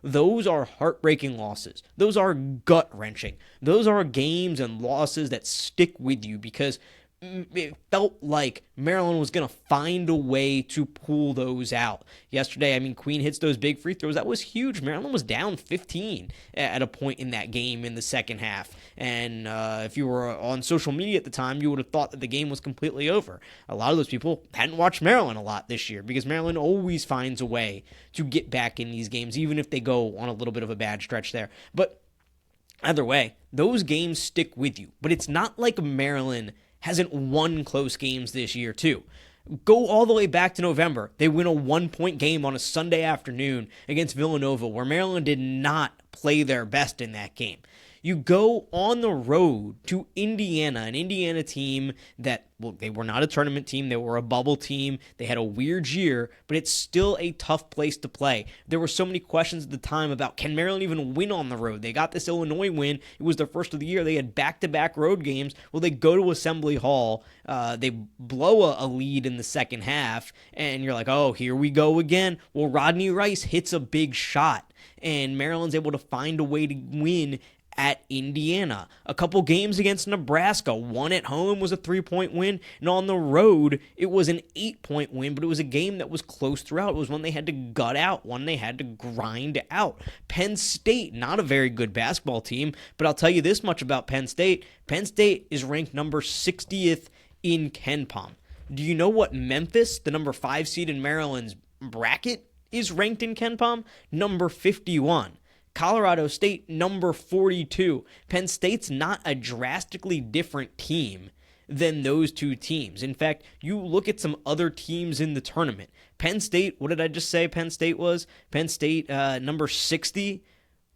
Speaker 1: Those are heartbreaking losses. Those are gut-wrenching. Those are games and losses that stick with you because it felt like Maryland was going to find a way to pull those out. Yesterday, Queen hits those big free throws. That was huge. Maryland was down 15 at a point in that game in the second half. And if you were on social media at the time, you would have thought that the game was completely over. A lot of those people hadn't watched Maryland a lot this year because Maryland always finds a way to get back in these games, even if they go on a little bit of a bad stretch there. But either way, those games stick with you. But it's not like Maryland hasn't won close games this year, too. Go all the way back to November. They win a 1-point game on a Sunday afternoon against Villanova, where Maryland did not play their best in that game. You go on the road to Indiana, an Indiana team that, well, they were not a tournament team. They were a bubble team. They had a weird year, but it's still a tough place to play. There were so many questions at the time about, can Maryland even win on the road? They got this Illinois win. It was their first of the year. They had back-to-back road games. Well, they go to Assembly Hall. They blow a lead in the second half, and you're like, oh, here we go again. Well, Rodney Rice hits a big shot, and Maryland's able to find a way to win at Indiana. A couple games against Nebraska. One at home was a 3-point win, and on the road, it was an 8-point win, but it was a game that was close throughout. It was one they had to gut out, one they had to grind out. Penn State, not a very good basketball team, but I'll tell you this much about Penn State. Penn State is ranked number 60th in KenPom. Do you know what Memphis, the number 5 seed in Maryland's bracket, is ranked in KenPom? Number 51. Colorado State, number 42. Penn State's not a drastically different team than those two teams. In fact, you look at some other teams in the tournament. Penn State, what did I just say Penn State was? Penn State, number 60.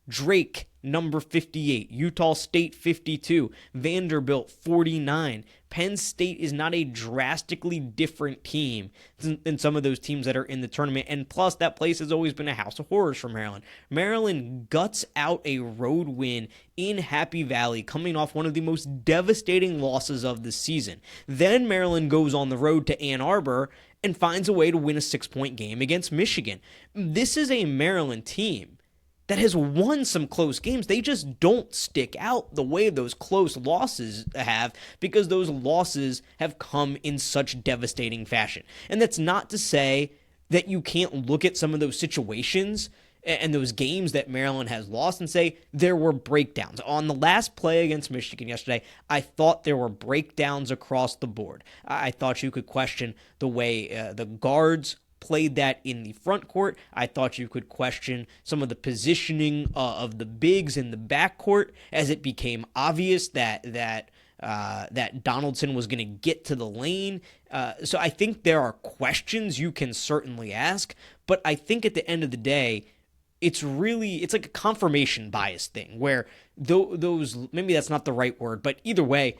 Speaker 1: Drake, number 58. Utah State, 52. Vanderbilt, 49. Penn State is not a drastically different team than some of those teams that are in the tournament. And plus, that place has always been a house of horrors for Maryland. Maryland guts out a road win in Happy Valley, coming off one of the most devastating losses of the season. Then Maryland goes on the road to Ann Arbor and finds a way to win a 6-point game against Michigan. This is a Maryland team that has won some close games. They just don't stick out the way those close losses have, because those losses have come in such devastating fashion. And that's not to say that you can't look at some of those situations and those games that Maryland has lost and say there were breakdowns. On the last play against Michigan yesterday, I thought there were breakdowns across the board. I thought you could question the way the guards played that in the front court. I thought you could question some of the positioning of the bigs in the back court, as it became obvious that Donaldson was going to get to the lane. So I think there are questions you can certainly ask, but I think at the end of the day, it's like a confirmation bias thing where those, maybe that's not the right word, but either way,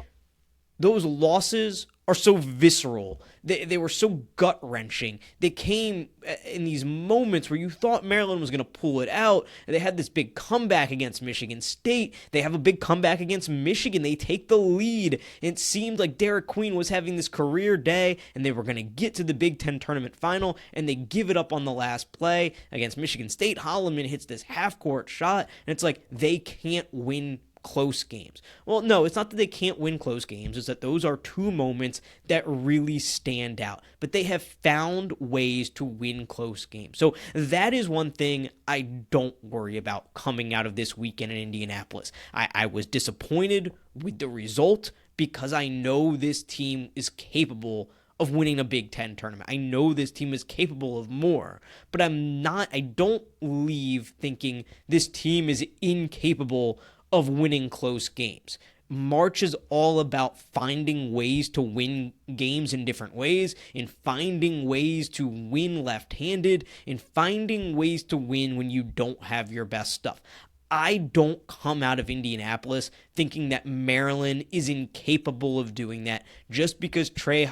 Speaker 1: those losses are so visceral. They were so gut-wrenching. They came in these moments where you thought Maryland was going to pull it out. They had this big comeback against Michigan State. They have a big comeback against Michigan. They take the lead. It seemed like Derek Queen was having this career day, and they were going to get to the Big Ten tournament final, and they give it up on the last play against Michigan State. Holloman hits this half-court shot, and it's like they can't win close games. Well, no, it's not that they can't win close games. It's that those are two moments that really stand out. But they have found ways to win close games. So that is one thing I don't worry about coming out of this weekend in Indianapolis. I was disappointed with the result because I know this team is capable of winning a Big Ten tournament. I know this team is capable of more, but I don't leave thinking this team is incapable of winning close games. March is all about finding ways to win games in different ways, in finding ways to win left-handed, in finding ways to win when you don't have your best stuff. I don't come out of Indianapolis thinking that Maryland is incapable of doing that just because Trey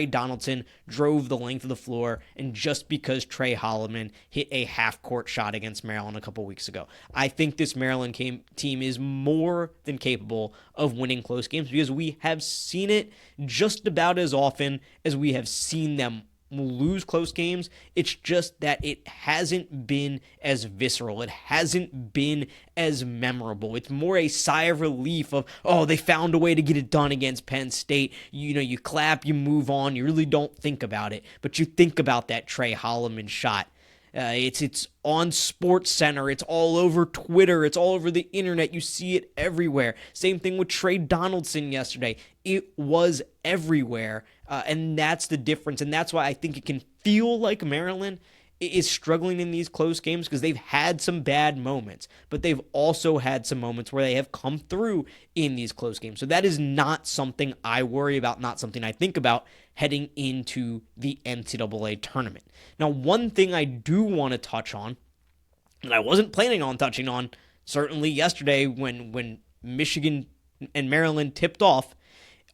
Speaker 1: Donaldson drove the length of the floor and just because Trey Holloman hit a half-court shot against Maryland a couple weeks ago. I think this Maryland team is more than capable of winning close games because we have seen it just about as often as we have seen them lose close games. It's just that it hasn't been as visceral. It hasn't been as memorable. It's more a sigh of relief of, oh, they found a way to get it done against Penn State. You clap, you move on, you really don't think about it. But you think about that Trey Holloman shot. It's on Sports Center. It's all over Twitter. It's all over the internet. You see it everywhere. Same thing with Trey Donaldson yesterday. It was everywhere, and that's the difference. And that's why I think it can feel like Maryland is struggling in these close games because they've had some bad moments, but they've also had some moments where they have come through in these close games. So that is not something I worry about, not something I think about heading into the NCAA tournament. Now, one thing I do want to touch on that I wasn't planning on touching on, certainly yesterday when Michigan and Maryland tipped off,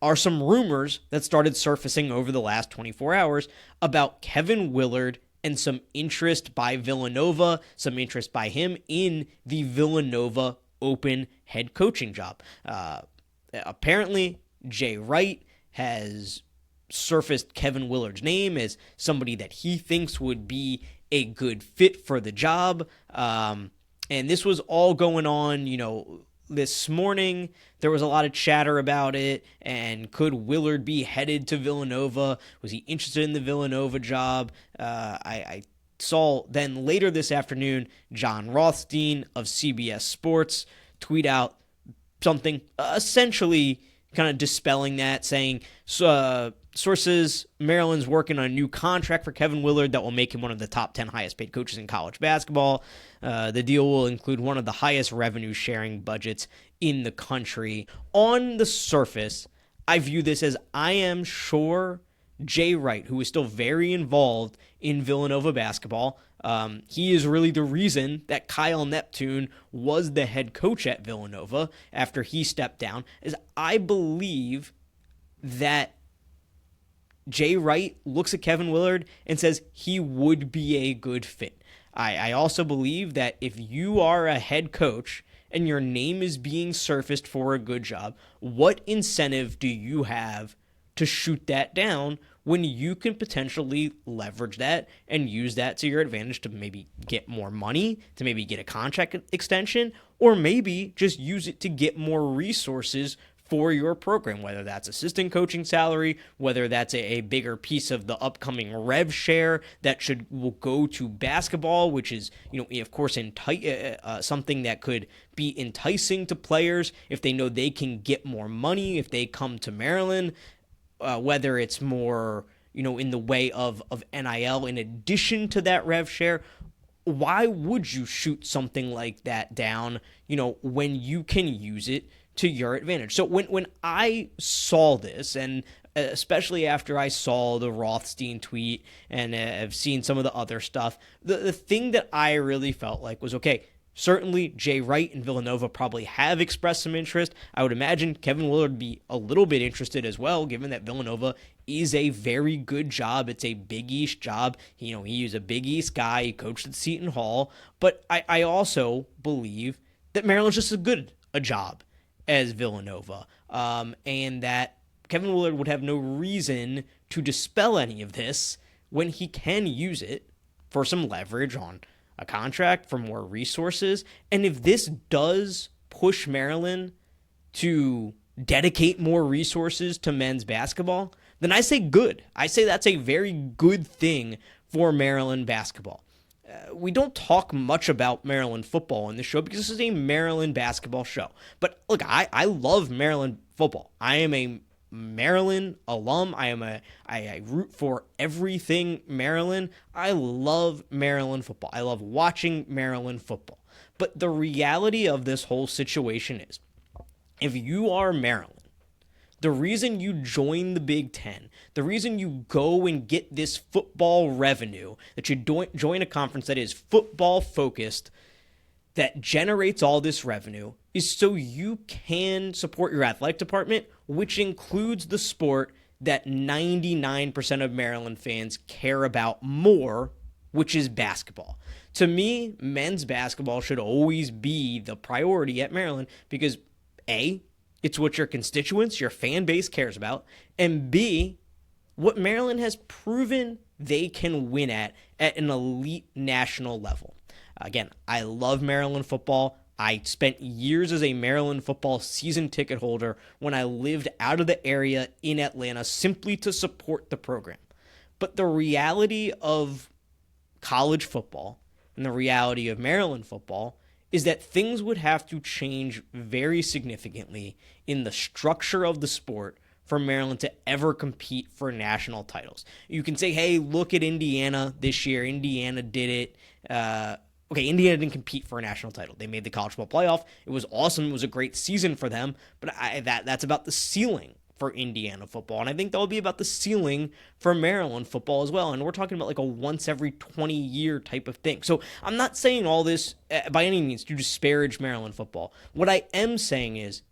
Speaker 1: are some rumors that started surfacing over the last 24 hours about Kevin Willard and some interest by Villanova, some interest by him in the Villanova open head coaching job. Apparently, Jay Wright has surfaced Kevin Willard's name as somebody that he thinks would be a good fit for the job. And this was all going on, this morning. There was a lot of chatter about it, and could Willard be headed to Villanova? Was he interested in the Villanova job? I saw then later this afternoon, John Rothstein of CBS Sports tweet out something essentially kind of dispelling that, saying sources, Maryland's working on a new contract for Kevin Willard that will make him one of the top 10 highest paid coaches in college basketball. The deal will include one of the highest revenue sharing budgets in the country. On the surface, I view this as, I am sure Jay Wright, who is still very involved in Villanova basketball, he is really the reason that Kyle Neptune was the head coach at Villanova after he stepped down, is I believe that Jay Wright looks at Kevin Willard and says he would be a good fit. I also believe that if you are a head coach and your name is being surfaced for a good job, what incentive do you have to shoot that down when you can potentially leverage that and use that to your advantage to maybe get more money, to maybe get a contract extension, or maybe just use it to get more resources for your program, whether that's assistant coaching salary, whether that's a bigger piece of the upcoming rev share that will go to basketball, which is, of course, something that could be enticing to players if they know they can get more money if they come to Maryland, whether it's more, in the way of NIL in addition to that rev share. Why would you shoot something like that down, when you can use it to your advantage? So when I saw this, and especially after I saw the Rothstein tweet and I've seen some of the other stuff, the thing that I really felt like was, okay, certainly Jay Wright and Villanova probably have expressed some interest. I would imagine Kevin Willard would be a little bit interested as well, given that Villanova is a very good job. It's a Big East job. He's a Big East guy. He coached at Seton Hall. But I also believe that Maryland's just as good a job as Villanova, and that Kevin Willard would have no reason to dispel any of this when he can use it for some leverage on a contract, for more resources. And if this does push Maryland to dedicate more resources to men's basketball, then I say good. I say that's a very good thing for Maryland basketball. We don't talk much about Maryland football in this show because this is a Maryland basketball show. But look, I love Maryland football. I am a Maryland alum. I root for everything Maryland. I love Maryland football. I love watching Maryland football. But the reality of this whole situation is, if you are Maryland, the reason you join the Big Ten, the reason you go and get this football revenue, that you join a conference that is football focused, that generates all this revenue, is so you can support your athletic department, which includes the sport that 99% of Maryland fans care about more, which is basketball. To me, men's basketball should always be the priority at Maryland because, A, it's what your constituents, your fan base cares about, and B, what Maryland has proven they can win at an elite national level. Again, I love Maryland football. I spent years as a Maryland football season ticket holder when I lived out of the area in Atlanta simply to support the program. But the reality of college football and the reality of Maryland football is that things would have to change very significantly in the structure of the sport for Maryland to ever compete for national titles. You can say, hey, look at Indiana this year. Indiana did it. Okay, Indiana didn't compete for a national title. They made the college football playoff. It was awesome. It was a great season for them, but that's about the ceiling for Indiana football. And I think that'll be about the ceiling for Maryland football as well. And we're talking about like a once every 20 year type of thing. So I'm not saying all this by any means to disparage Maryland football. What I am saying is,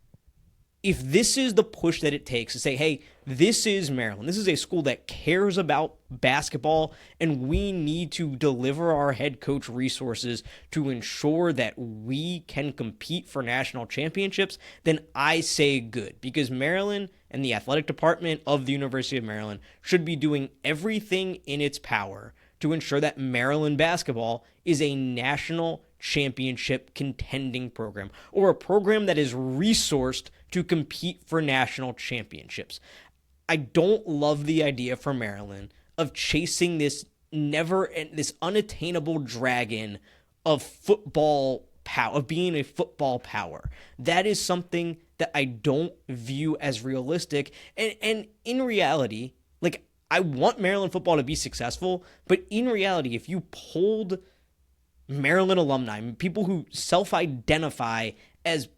Speaker 1: if this is the push that it takes to say, hey, this is Maryland, this is a school that cares about basketball, and we need to deliver our head coach resources to ensure that we can compete for national championships, then I say good, because Maryland and the athletic department of the University of Maryland should be doing everything in its power to ensure that Maryland basketball is a national championship contending program, or a program that is resourced to compete for national championships. I don't love the idea for Maryland of chasing this unattainable dragon of football power, of being a football power. That is something that I don't view as realistic. And in reality, like, I want Maryland football to be successful, but in reality, if you polled Maryland alumni, people who self-identify as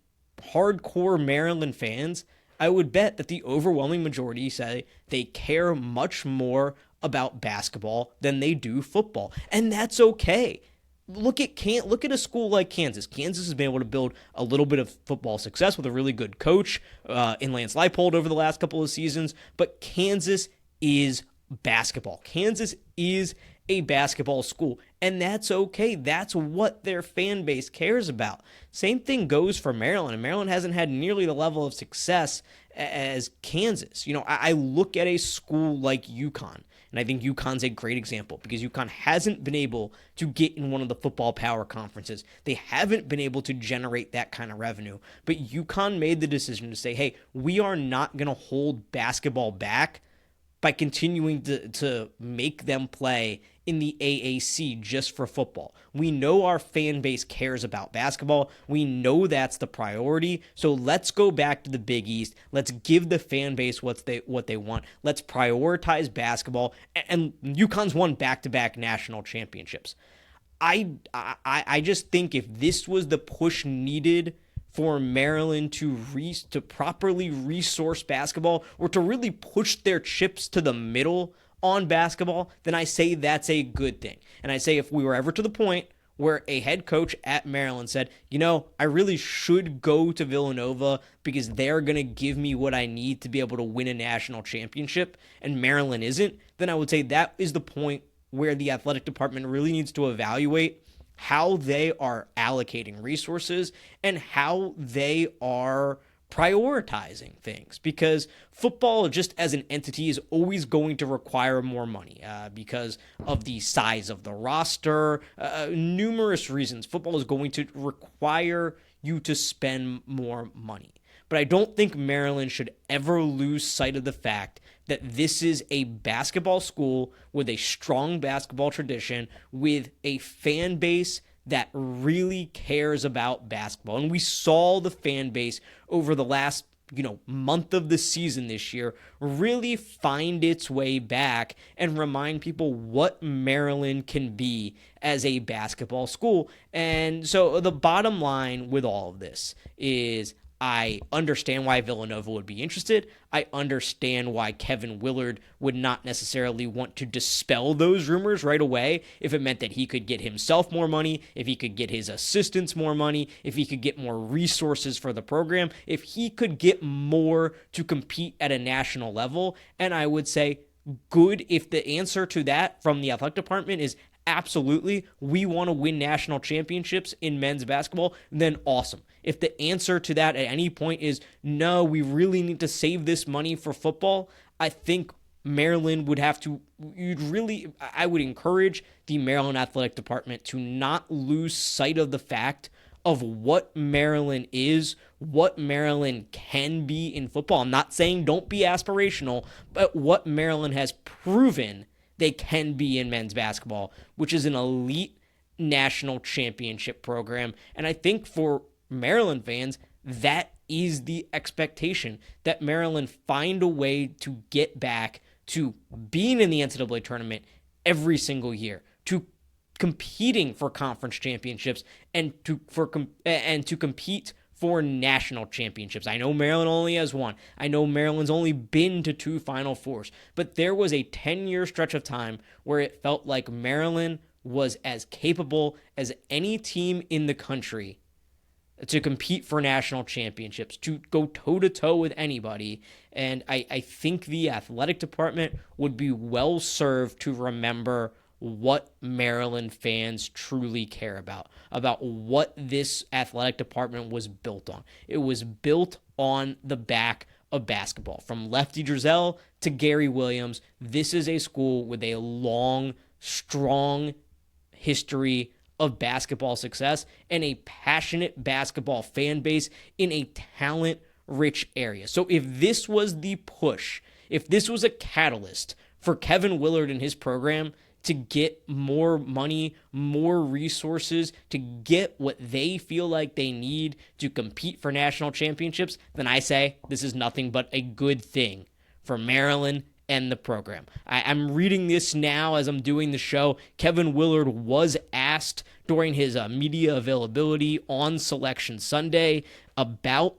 Speaker 1: hardcore Maryland fans, I would bet that the overwhelming majority say they care much more about basketball than they do football. And that's okay. Look at a school like Kansas. Kansas has been able to build a little bit of football success with a really good coach in Lance Leipold over the last couple of seasons, but Kansas is basketball. Kansas is a basketball school, and that's okay. That's what their fan base cares about. Same thing goes for Maryland, and Maryland hasn't had nearly the level of success as Kansas. You know, I look at a school like UConn, and I think UConn's a great example, because UConn hasn't been able to get in one of the football power conferences. They haven't been able to generate that kind of revenue, but UConn made the decision to say, hey, we are not going to hold basketball back by continuing to make them play in the AAC just for football. We know our fan base cares about basketball. We know that's the priority. So let's go back to the Big East. Let's give the fan base what they want. Let's prioritize basketball. And UConn's won back-to-back national championships. I just think if this was the push needed for Maryland to properly resource basketball, or to really push their chips to the middle on basketball, then I say that's a good thing. And I say if we were ever to the point where a head coach at Maryland said, you know, I really should go to Villanova because they're going to give me what I need to be able to win a national championship, and Maryland isn't, then I would say that is the point where the athletic department really needs to evaluate how they are allocating resources and how they are prioritizing things, because football just as an entity is always going to require more money because of the size of the roster, numerous reasons. Football is going to require you to spend more money. But I don't think Maryland should ever lose sight of the fact that this is a basketball school with a strong basketball tradition, with a fan base that really cares about basketball. And we saw the fan base over the last month of the season this year really find its way back and remind people what Maryland can be as a basketball school. And so the bottom line with all of this is, I understand why Villanova would be interested. I understand why Kevin Willard would not necessarily want to dispel those rumors right away if it meant that he could get himself more money, if he could get his assistants more money, if he could get more resources for the program, if he could get more to compete at a national level. And I would say, good, if the answer to that from the athletic department is absolutely, we want to win national championships in men's basketball, then awesome. If the answer to that at any point is, no, we really need to save this money for football, I think Maryland would have to, I would encourage the Maryland athletic department to not lose sight of the fact of what Maryland is, what Maryland can be in football. I'm not saying don't be aspirational, but what Maryland has proven they can be in men's basketball, which is an elite national championship program. And I think for Maryland fans, that is the expectation, that Maryland find a way to get back to being in the NCAA tournament every single year, to competing for conference championships, and to compete for national championships. I know Maryland only has one. I know Maryland's only been to 2 Final Fours. But there was a 10-year stretch of time where it felt like Maryland was as capable as any team in the country to compete for national championships, to go toe-to-toe with anybody. And I think the athletic department would be well served to remember what Maryland fans truly care about what this athletic department was built on. It was built on the back of basketball. From Lefty Driesell to Gary Williams, this is a school with a long, strong history of basketball success and a passionate basketball fan base in a talent-rich area. So if this was the push, if this was a catalyst for Kevin Willard and his program to get more money, more resources, to get what they feel like they need to compete for national championships, then I say this is nothing but a good thing for Maryland and the program. I'm reading this now as I'm doing the show. Kevin Willard was asked during his media availability on Selection Sunday about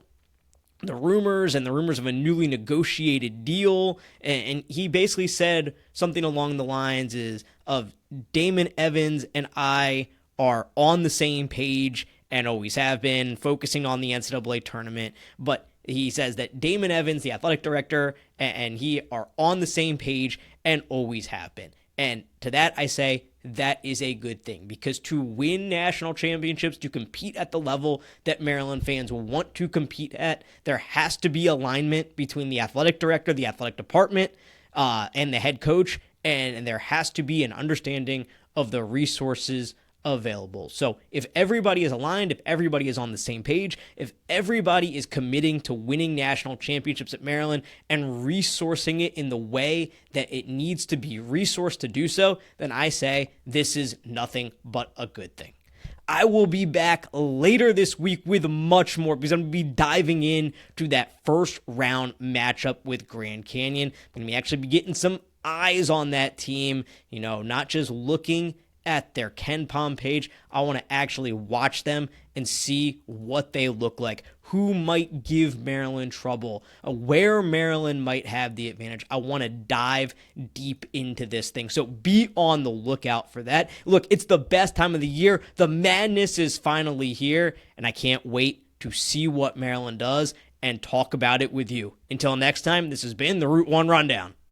Speaker 1: the rumors of a newly negotiated deal, and he basically said something along the lines of Damon Evans and I are on the same page and always have been, focusing on the NCAA tournament. But he says that Damon Evans, the athletic director, and he are on the same page and always have been. And to that I say, that is a good thing, because to win national championships, to compete at the level that Maryland fans want to compete at, there has to be alignment between the athletic director, the athletic department, and the head coach, and there has to be an understanding of the resources available. So if everybody is aligned, if everybody is on the same page, if everybody is committing to winning national championships at Maryland and resourcing it in the way that it needs to be resourced to do so, then I say this is nothing but a good thing. I will be back later this week with much more, because I'm going to be diving in to that first round matchup with Grand Canyon. I'm going to actually be getting some eyes on that team, not just looking at their KenPom page. I want to actually watch them and see what they look like, who might give Maryland trouble, where Maryland might have the advantage. I want to dive deep into this thing, so be on the lookout for that. Look, it's the best time of the year. The madness is finally here, and I can't wait to see what Maryland does and talk about it with you. Until next time, this has been the Route 1 Rundown.